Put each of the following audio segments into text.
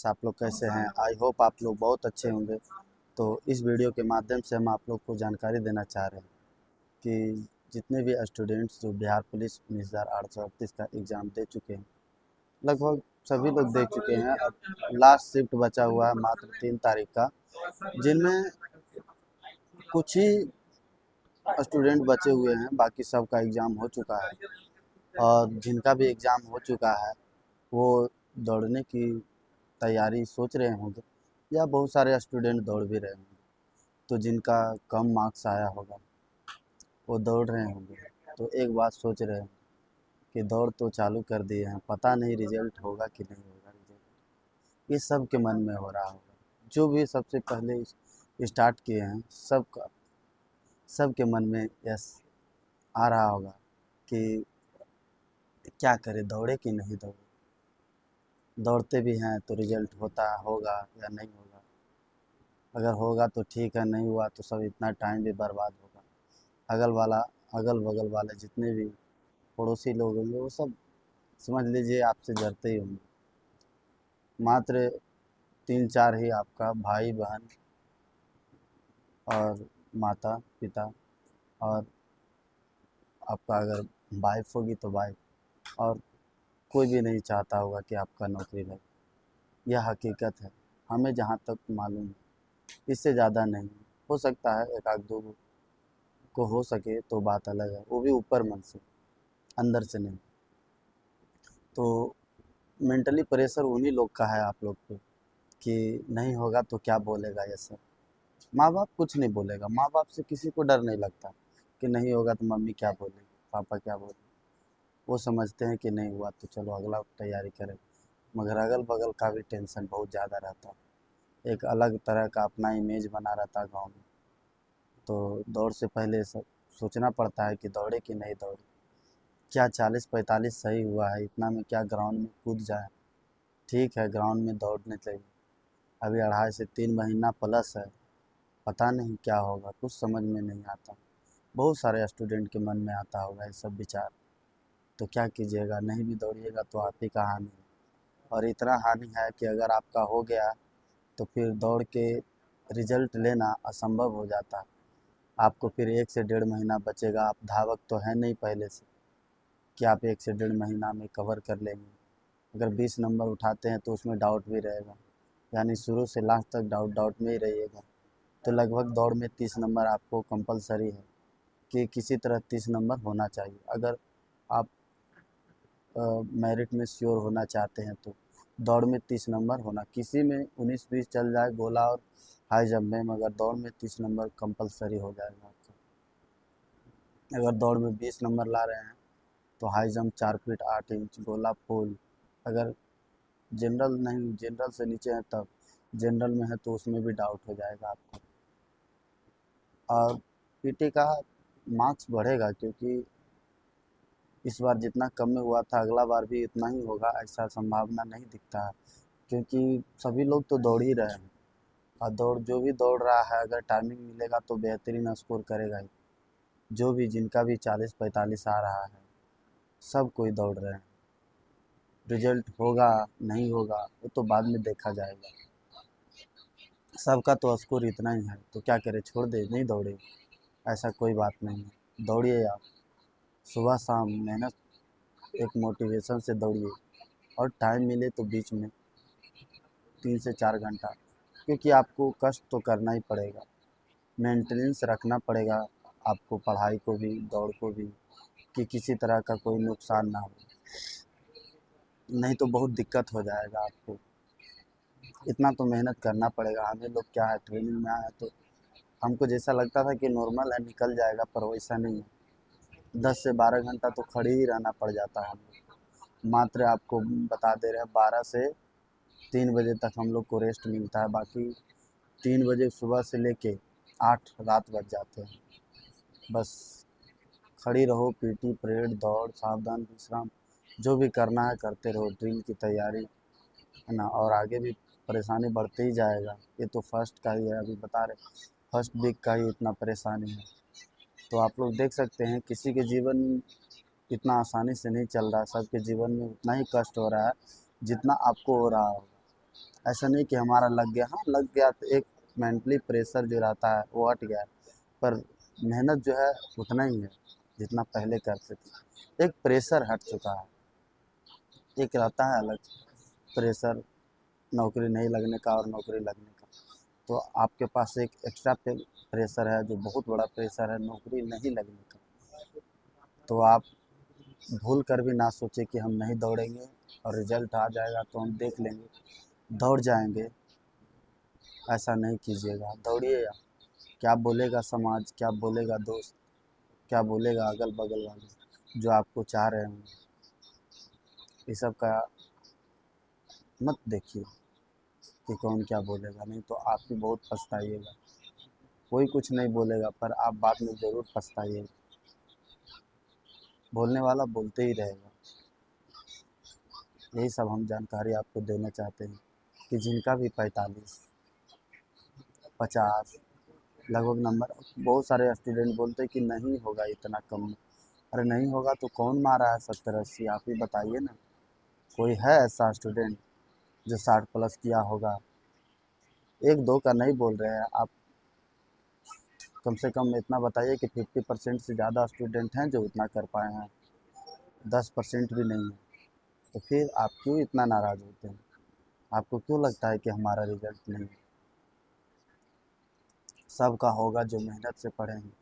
आप लोग कैसे हैं? आई होप आप लोग बहुत अच्छे होंगे। तो इस वीडियो के माध्यम से हम आप लोग को जानकारी देना चाह रहे हैं कि जितने भी स्टूडेंट्स जो बिहार पुलिस 19,838 का एग्ज़ाम दे चुके हैं, लगभग सभी लोग दे चुके हैं। अब लास्ट शिफ्ट बचा हुआ है मात्र 3 तारीख का, जिनमें कुछ ही स्टूडेंट बचे हुए हैं, बाकी सब का एग्ज़ाम हो चुका है। और जिनका भी एग्ज़ाम हो चुका है वो दौड़ने की तैयारी सोच रहे होंगे, या बहुत सारे स्टूडेंट दौड़ भी रहे होंगे। तो जिनका कम मार्क्स आया होगा वो दौड़ रहे होंगे, तो एक बात सोच रहे हैं कि दौड़ तो चालू कर दिए हैं, पता नहीं रिजल्ट होगा कि नहीं होगा। रिजल्ट ये सब के मन में हो रहा होगा, जो भी सबसे पहले स्टार्ट किए हैं सब के मन में यस आ रहा होगा कि क्या करें, दौड़े कि नहीं दौड़े। दौड़ते भी हैं तो रिजल्ट होगा या नहीं होगा। अगर होगा तो ठीक है, नहीं हुआ तो सब इतना टाइम भी बर्बाद होगा। अगल वाला अगल बगल वाले जितने भी पड़ोसी लोग होंगे वो सब समझ लीजिए आपसे डरते ही होंगे। मात्र 3-4 ही आपका भाई बहन और माता पिता, और आपका अगर वाइफ होगी तो वाइफ, और कोई भी नहीं चाहता होगा कि आपका नौकरी लगे। यह हकीकत है, हमें जहाँ तक मालूम है, इससे ज़्यादा नहीं। हो सकता है एक आध दो को हो सके तो बात अलग है, वो भी ऊपर मन से, अंदर से नहीं। तो मेंटली प्रेशर उन्हीं लोग का है आप लोग पे कि नहीं होगा तो क्या बोलेगा ये सब। माँ बाप कुछ नहीं बोलेगा, माँ बाप से किसी को डर नहीं लगता कि नहीं होगा तो मम्मी क्या बोलेगी, पापा क्या बोलेंगे। वो समझते हैं कि नहीं हुआ तो चलो अगला तैयारी करें। मगर अगल बगल का भी टेंशन बहुत ज़्यादा रहता है, एक अलग तरह का अपना इमेज बना रहता है गाँव में। तो दौड़ से पहले सब सोचना पड़ता है कि दौड़े कि नहीं दौड़े, क्या 40-45 सही हुआ है, इतना में क्या ग्राउंड में कूद जाए। ठीक है, ग्राउंड में दौड़ने चाहिए। अभी 2.5 से 3 महीना प्लस है, पता नहीं क्या होगा, कुछ समझ में नहीं आता। बहुत सारे स्टूडेंट के मन में आता होगा ये सब विचार। तो क्या कीजिएगा, नहीं भी दौड़िएगा तो आप ही का हानि है। और इतना हानि है कि अगर आपका हो गया तो फिर दौड़ के रिजल्ट लेना असंभव हो जाता है। आपको फिर 1 से 1.5 महीना बचेगा। आप धावक तो है नहीं पहले से कि आप 1 से 1.5 महीना में कवर कर लेंगे। अगर 20 नंबर उठाते हैं तो उसमें डाउट भी रहेगा, यानी शुरू से लास्ट तक डाउट डाउट में ही रहिएगा। तो लगभग दौड़ में 30 नंबर आपको कंपलसरी है कि किसी तरह 30 नंबर होना चाहिए। अगर आप मेरिट में श्योर होना चाहते हैं तो दौड़ में 30 नंबर होना, किसी में 19-20 चल जाए गोला और हाई जंप में, मगर दौड़ में 30 नंबर कंपलसरी हो जाएगा आपका। अगर दौड़ में 20 नंबर ला रहे हैं तो हाई जंप 4 फीट 8 इंच गोला फुल। अगर जनरल नहीं, जनरल से नीचे है तब, जनरल में है तो उसमें भी डाउट हो जाएगा आपको। और पीटी का मार्क्स बढ़ेगा, क्योंकि इस बार जितना कम में हुआ था अगला बार भी इतना ही होगा, ऐसा संभावना नहीं दिखता है। क्योंकि सभी लोग तो दौड़ ही रहे हैं, और जो भी दौड़ रहा है अगर टाइमिंग मिलेगा तो बेहतरीन स्कोर करेगा ही। जो भी जिनका भी 40-45 आ रहा है, सब कोई दौड़ रहे हैं। रिजल्ट होगा नहीं होगा वो तो बाद में देखा जाएगा। सबका तो स्कोर इतना ही है, तो क्या करें, छोड़ दे नहीं दौड़े, ऐसा कोई बात नहीं है। दौड़िए आप, सुबह शाम मेहनत, एक मोटिवेशन से दौड़िए। और टाइम मिले तो बीच में 3 से 4 घंटा, क्योंकि आपको कष्ट तो करना ही पड़ेगा, मेंटेनेंस रखना पड़ेगा आपको, पढ़ाई को भी दौड़ को भी, कि किसी तरह का कोई नुकसान ना हो, नहीं तो बहुत दिक्कत हो जाएगा आपको। इतना तो मेहनत करना पड़ेगा। हमें लोग क्या है, ट्रेनिंग में आया तो हमको जैसा लगता था कि नॉर्मल है निकल जाएगा, पर वैसा नहीं है। 10 से 12 घंटा तो खड़े ही रहना पड़ जाता है हम लोग। मात्र आपको बता दे रहे हैं 12 से 3 बजे तक हम लोग को रेस्ट मिलता है, बाकी 3 बजे सुबह से लेके 8 रात बज जाते हैं। बस खड़ी रहो, पीटी परेड दौड़ सावधान विश्राम, जो भी करना है करते रहो, ड्रिल की तैयारी है ना। और आगे भी परेशानी बढ़ते ही जाएगा, ये तो फर्स्ट का ही है, अभी बता रहे फर्स्ट वीक का ही इतना परेशानी है। तो आप लोग देख सकते हैं किसी के जीवन इतना आसानी से नहीं चल रहा है, सबके जीवन में उतना ही कष्ट हो रहा है जितना आपको हो रहा होगा। ऐसा नहीं कि हमारा लग गया, हाँ लग गया तो एक मेंटली प्रेशर जो रहता है वो हट गया है, पर मेहनत जो है उतना ही है जितना पहले करते थे। एक प्रेशर हट चुका है, एक रहता है अलग प्रेशर नौकरी नहीं लगने का और नौकरी लगने का। तो आपके पास एक एक्स्ट्रा प्रेशर है जो बहुत बड़ा प्रेशर है नौकरी नहीं लगने का। तो आप भूल कर भी ना सोचे कि हम नहीं दौड़ेंगे और रिजल्ट आ जाएगा तो हम देख लेंगे, दौड़ जाएंगे। ऐसा नहीं कीजिएगा, दौड़िए आप। क्या बोलेगा समाज, क्या बोलेगा दोस्त, क्या बोलेगा अगल बगल वाले जो आपको चाह रहे हों, ये सब का मत देखिए कि कौन क्या बोलेगा, नहीं तो आप भी बहुत पछताइएगा। कोई कुछ नहीं बोलेगा पर आप बाद में ज़रूर पछताइएगा। बोलने वाला बोलते ही रहेगा। यही सब हम जानकारी आपको देना चाहते हैं कि जिनका भी 45, 50 लगभग नंबर, बहुत सारे स्टूडेंट बोलते हैं कि नहीं होगा इतना कम। अरे नहीं होगा तो कौन मारा है 70-80, आप ही बताइए ना। कोई है ऐसा स्टूडेंट जो 60 प्लस किया होगा? एक दो का नहीं बोल रहे हैं आप, कम से कम इतना बताइए कि 50% से ज़्यादा स्टूडेंट हैं जो उतना कर पाए हैं, 10% भी नहीं है। तो फिर आप क्यों इतना नाराज़ होते हैं? आपको क्यों लगता है कि हमारा रिजल्ट नहीं है? सबका होगा जो मेहनत से पढ़े हैं।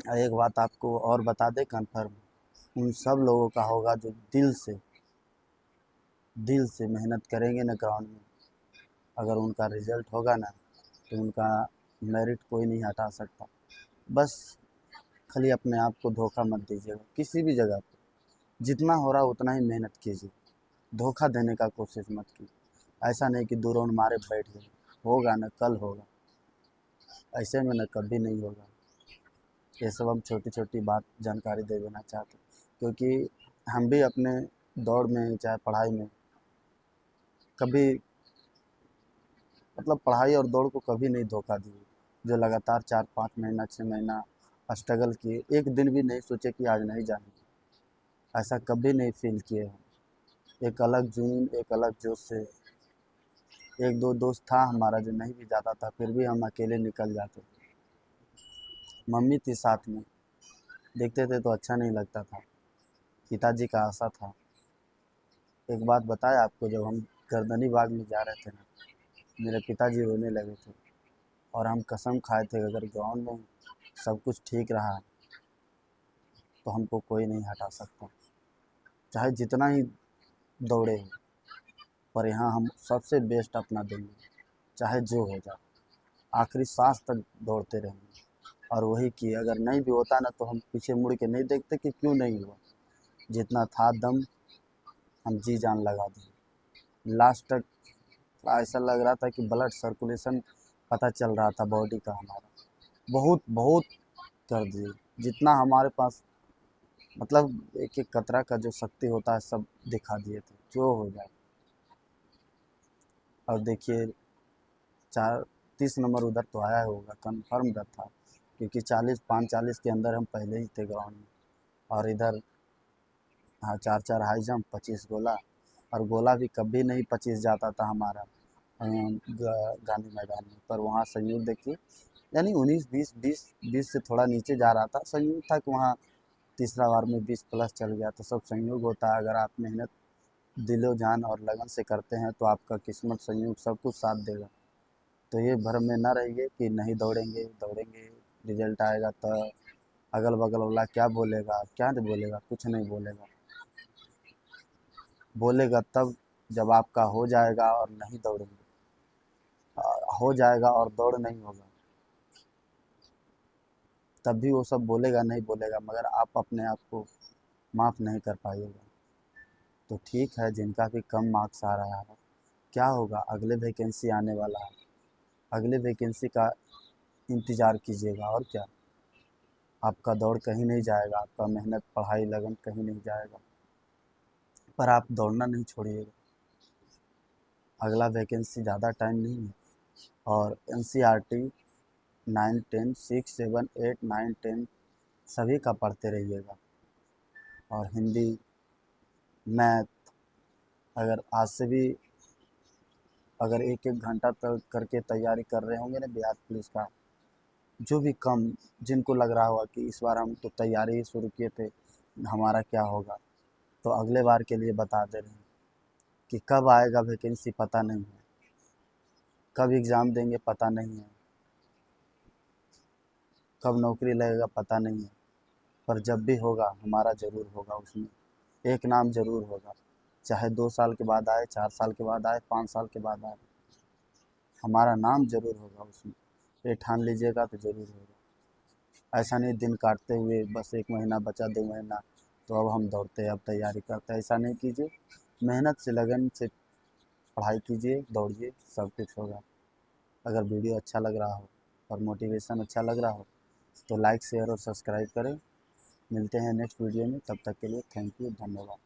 और एक बात आपको और बता दें कन्फर्म, उन सब लोगों का होगा जो दिल से मेहनत करेंगे ना ग्राउंड में। अगर उनका रिजल्ट होगा ना तो उनका मेरिट कोई नहीं हटा सकता। बस खाली अपने आप को धोखा मत दीजिएगा किसी भी जगह पे। जितना हो रहा उतना ही मेहनत कीजिए, धोखा देने का कोशिश मत कीजिए। ऐसा नहीं कि दूरों मारे बैठ गए, होगा ना कल होगा, ऐसे में ना कभी नहीं होगा। ये सब हम छोटी छोटी बात जानकारी दे देना चाहते हैं, क्योंकि हम भी अपने दौड़ में चाहे पढ़ाई में कभी, मतलब पढ़ाई और दौड़ को कभी नहीं धोखा दिए। जो लगातार 4-5 महीना 6 महीना स्ट्रगल किए, एक दिन भी नहीं सोचे कि आज नहीं जाएंगे, ऐसा कभी नहीं फील किए हम। एक अलग जुनून, एक अलग जोश से। एक दो दोस्त था हमारा जो नहीं भी जाता था, फिर भी हम अकेले निकल जाते थे। मम्मी थी साथ में, देखते थे तो अच्छा नहीं लगता था। पिताजी का आशा था। एक बात बताए आपको, जब हम गर्दनी बाग में जा रहे थे ना, मेरे पिताजी रोने लगे थे और हम कसम खाए थे अगर ग्राउंड में सब कुछ ठीक रहा तो हमको कोई नहीं हटा सकता, चाहे जितना ही दौड़े हो, पर यहाँ हम सबसे बेस्ट अपना देंगे, चाहे जो हो जाए। आखिरी सांस तक दौड़ते रहेंगे। और वही कि अगर नहीं भी होता ना तो हम पीछे मुड़ के नहीं देखते कि क्यों नहीं हुआ। जितना था दम हम जी जान लगा दिए लास्ट तक। ऐसा लग रहा था कि ब्लड सर्कुलेशन पता चल रहा था बॉडी का हमारा। बहुत बहुत कर दिए जितना हमारे पास, मतलब एक एक कतरा का जो शक्ति होता है सब दिखा दिए थे, जो हो जाए। और देखिए 30 नंबर उधर तो आया होगा कन्फर्म डर था, क्योंकि 45 के अंदर हम पहले ही थे ग्राउंड में। और इधर हाँ 4-4 हाई जंप, 25 गोला। और गोला भी कभी नहीं 25 जाता था हमारा गांधी मैदान में, पर वहाँ संयोग देखिए, यानी 19 20 20 20 से थोड़ा नीचे जा रहा था। संयोग था कि वहाँ तीसरा बार में 20 प्लस चल गया। तो सब संयोग होता है, अगर आप मेहनत दिलो जान और लगन से करते हैं तो आपका किस्मत संयोग सब कुछ साथ देगा। तो ये भ्रम में ना रहिए कि नहीं दौड़ेंगे दौड़ेंगे रिजल्ट आएगा तो अगल बगल वाला क्या बोलेगा, क्या नहीं बोलेगा, कुछ नहीं बोलेगा। बोलेगा तब जब आपका हो जाएगा और नहीं दौड़ेंगे, हो जाएगा और दौड़ नहीं होगा, तब भी वो सब बोलेगा नहीं बोलेगा, मगर आप अपने आप को माफ़ नहीं कर पाइएगा। तो ठीक है, जिनका भी कम मार्क्स आ रहा है, क्या होगा, अगले वैकेंसी आने वाला है, अगले वैकेंसी का इंतज़ार कीजिएगा। और क्या, आपका दौड़ कहीं नहीं जाएगा, आपका मेहनत पढ़ाई लगन कहीं नहीं जाएगा, पर आप दौड़ना नहीं छोड़िएगा। अगला वैकेंसी ज़्यादा टाइम नहीं है। और NCERT 9 10 6 7 8 9 10 सभी का पढ़ते रहिएगा। और हिंदी, मैथ, अगर आज से भी अगर एक एक घंटा तक करके तैयारी कर रहे होंगे ना बिहार पुलिस का, जो भी कम जिनको लग रहा होगा कि इस बार हम तो तैयारी ही शुरू किए थे, हमारा क्या होगा, तो अगले बार के लिए बता दे रहे हैं कि कब आएगा वैकेंसी पता नहीं है, कब एग्ज़ाम देंगे पता नहीं है, कब नौकरी लगेगा पता नहीं है, पर जब भी होगा हमारा ज़रूर होगा, उसमें एक नाम ज़रूर होगा। चाहे 2 साल के बाद आए, 4 साल के बाद आए, 5 साल के बाद आए, हमारा नाम ज़रूर होगा उसमें। ये ठान लीजिएगा तो ज़रूर होगा। ऐसा नहीं दिन काटते हुए बस 1 महीना बचा, 2 महीना तो अब हम दौड़ते हैं, अब तैयारी करते हैं, ऐसा नहीं कीजिए। मेहनत से लगन से पढ़ाई कीजिए, दौड़िए, सब कुछ होगा। अगर वीडियो अच्छा लग रहा हो और मोटिवेशन अच्छा लग रहा हो तो लाइक शेयर और सब्सक्राइब करें। मिलते हैं नेक्स्ट वीडियो में, तब तक के लिए थैंक यू, धन्यवाद।